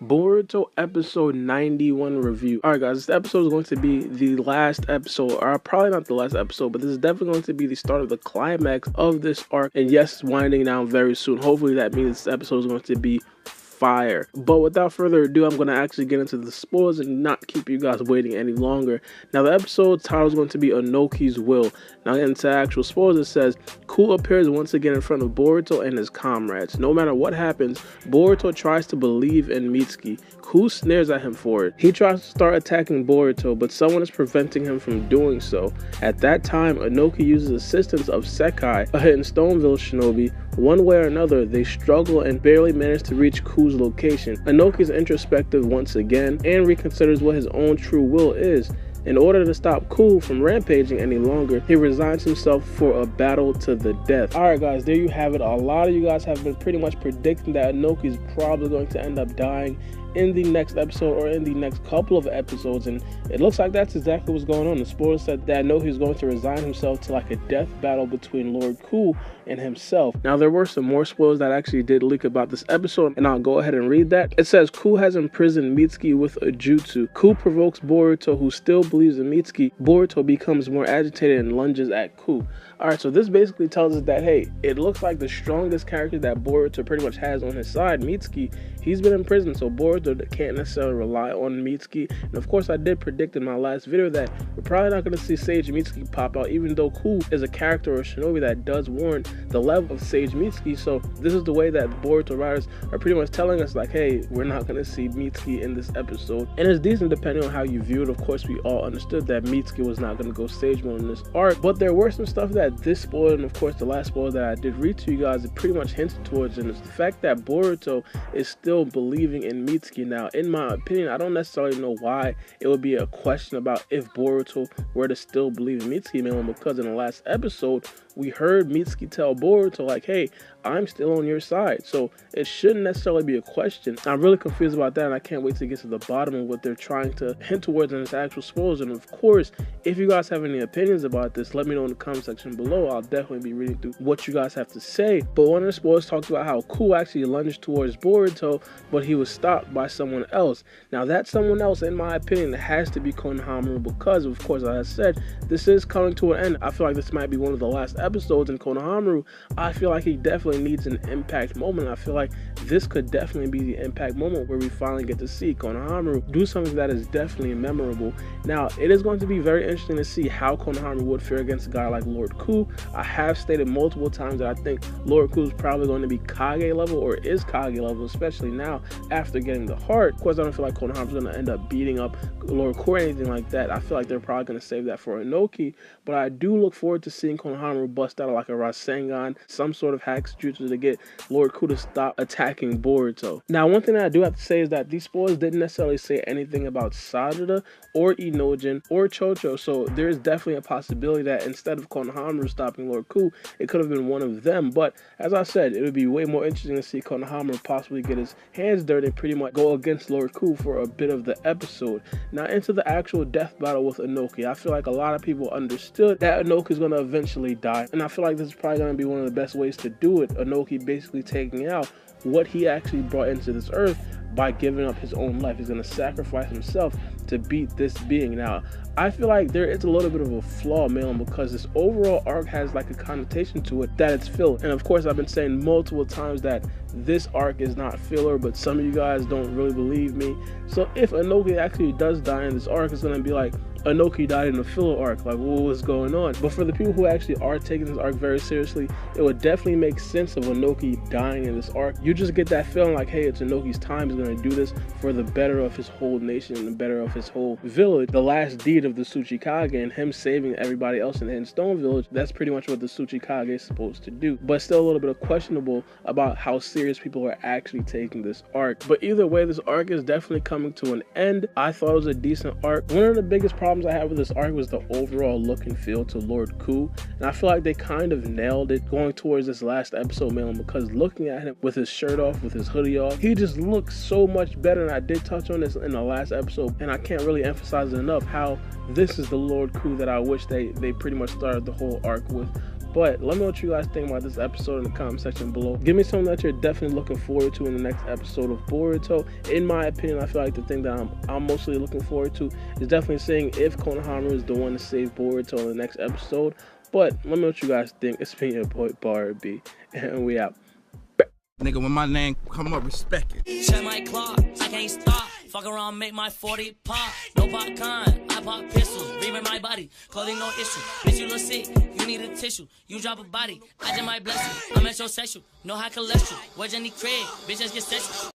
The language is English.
Boruto episode 91 review. Alright guys, this episode is going to be the last episode, or probably not the last episode, but this is definitely going to be the start of the climax of this arc. And yes, it's winding down very soon. Hopefully that means this episode is going to be fire. But without further ado, I'm going to actually get into the spoilers and not keep you guys waiting any longer. Now the episode title is going to be Inoki's Will. Now getting into actual spoilers, it says Ku appears once again in front of Boruto and his comrades. No matter what happens, Boruto tries to believe in Mitsuki. Ku snares at him for it. He tries to start attacking Boruto, but someone is preventing him from doing so. At that time, Inoki uses assistance of Sekai, a hidden Stoneville shinobi. One way or another, they struggle and barely manage to reach Ku's location. Inoki is introspective once again and reconsiders what his own true will is. In order to stop Ku from rampaging any longer, he resigns himself for a battle to the death. Alright guys, there you have it. A lot of you guys have been pretty much predicting that Inoki is probably going to end up dying in the next episode or in the next couple of episodes, and it looks like that's exactly what's going on. The spoilers said that Inoki is going to resign himself to like a death battle between Lord Ku and himself. Now there were some more spoilers that actually did leak about this episode, and I'll go ahead and read that. It says Ku has imprisoned Mitsuki with a jutsu. Ku provokes Boruto, who still believes in Mitsuki. Boruto becomes more agitated and lunges at Ku. Alright, so this basically tells us that, hey, it looks like the strongest character that Boruto pretty much has on his side, Mitsuki, he's been in prison, so Boruto can't necessarily rely on Mitsuki. And of course, I did predict in my last video that we're probably not going to see Sage Mitsuki pop out, even though Ku is a character or shinobi that does warrant the level of Sage Mitsuki. So this is the way that Boruto writers are pretty much telling us, like, hey, we're not going to see Mitsuki in this episode. And it's decent depending on how you view it. Of course, we all understood that Mitsuki was not going to go Sage mode in this arc, but there were some stuff that this spoiler, and of course the last spoiler that I did read to you guys, it pretty much hinted towards, and it's the fact that Boruto is still believing in Mitsuki. Now, in my opinion, I don't necessarily know why it would be a question about if Boruto were to still believe in Mitsuki, mainly because in the last episode, we heard Mitsuki tell Boruto, like, hey, I'm still on your side. So it shouldn't necessarily be a question. I'm really confused about that, and I can't wait to get to the bottom of what they're trying to hint towards in this actual spoilers. And of course, if you guys have any opinions about this, let me know in the comment section below. I'll definitely be reading through what you guys have to say. But one of the spoilers talked about how Ku actually lunged towards Boruto, but he was stopped by someone else. Now that someone else, in my opinion, has to be Konohamaru, because of course, as I said, this is coming to an end. I feel like this might be one of the last episodes, in Konohamaru, I feel like he definitely needs an impact moment. I feel like this could definitely be the impact moment where we finally get to see Konohamaru do something that is definitely memorable. Now, it is going to be very interesting to see how Konohamaru would fare against a guy like Lord Ku. I have stated multiple times that I think Lord Ku is probably going to be Kage level, or is Kage level, especially now after getting the heart. Of course, I don't feel like Konohamaru is going to end up beating up Lord Ku or anything like that. I feel like they're probably going to save that for Inoki, but I do look forward to seeing Konohamaru bust out like a Rasengan, some sort of hack jutsu to get Lord Ku to stop attacking Boruto. Now, one thing that I do have to say is that these spoilers didn't necessarily say anything about Sarada or Inojin or Chocho, so there's definitely a possibility that instead of Konohamaru stopping Lord Ku, it could have been one of them. But as I said, it would be way more interesting to see Konohamaru possibly get his hands dirty and pretty much go against Lord Ku for a bit of the episode. Now, into the actual death battle with Inoki, I feel like a lot of people understood that Inoki is going to eventually die, and I feel like this is probably going to be one of the best ways to do it. Inoki basically taking out what he actually brought into this earth by giving up his own life. He's going to sacrifice himself to beat this being. Now, I feel like there is a little bit of a flaw, man, because this overall arc has like a connotation to it that it's filler. And of course, I've been saying multiple times that this arc is not filler, but some of you guys don't really believe me. So if Inoki actually does die in this arc, it's going to be like, Inoki died in a filler arc, like what was going on? But for the people who actually are taking this arc very seriously, it would definitely make sense of Inoki dying in this arc. You just get that feeling like, hey, it's Inoki's time. He's going to do this for the better of his whole nation and the better of his whole village. The last deed of the Tsuchikage and him saving everybody else in the Hidden Stone Village, that's pretty much what the Tsuchikage is supposed to do. But still a little bit of questionable about how serious people are actually taking this arc. But either way, this arc is definitely coming to an end. I thought it was a decent arc. One of the biggest problems I have with this arc was the overall look and feel to Lord Ku, and I feel like they kind of nailed it going towards this last episode, man, because looking at him with his shirt off, with his hoodie off, he just looks so much better. And I did touch on this in the last episode, and I can't really emphasize it enough how this is the Lord Ku that I wish they pretty much started the whole arc with. But let me know what you guys think about this episode in the comment section below. Give me something that you're definitely looking forward to in the next episode of Boruto. In my opinion, I feel like the thing that I'm mostly looking forward to is definitely seeing if Konohamaru is the one to save Boruto in the next episode. But let me know what you guys think. It's been your boy Bar B, and we out. Nigga, when my name come up, respect it. Check my clock, I can't stop. Fuck around, make my 40 pop. No popcorn, I pop pistols. Reaming my body, clothing no issue. Bitch, you look sick, you need a tissue. You drop a body, I just might bless you. I'm metrosexual, no high cholesterol. Where's Jenny Craig? Bitch, just get sexual.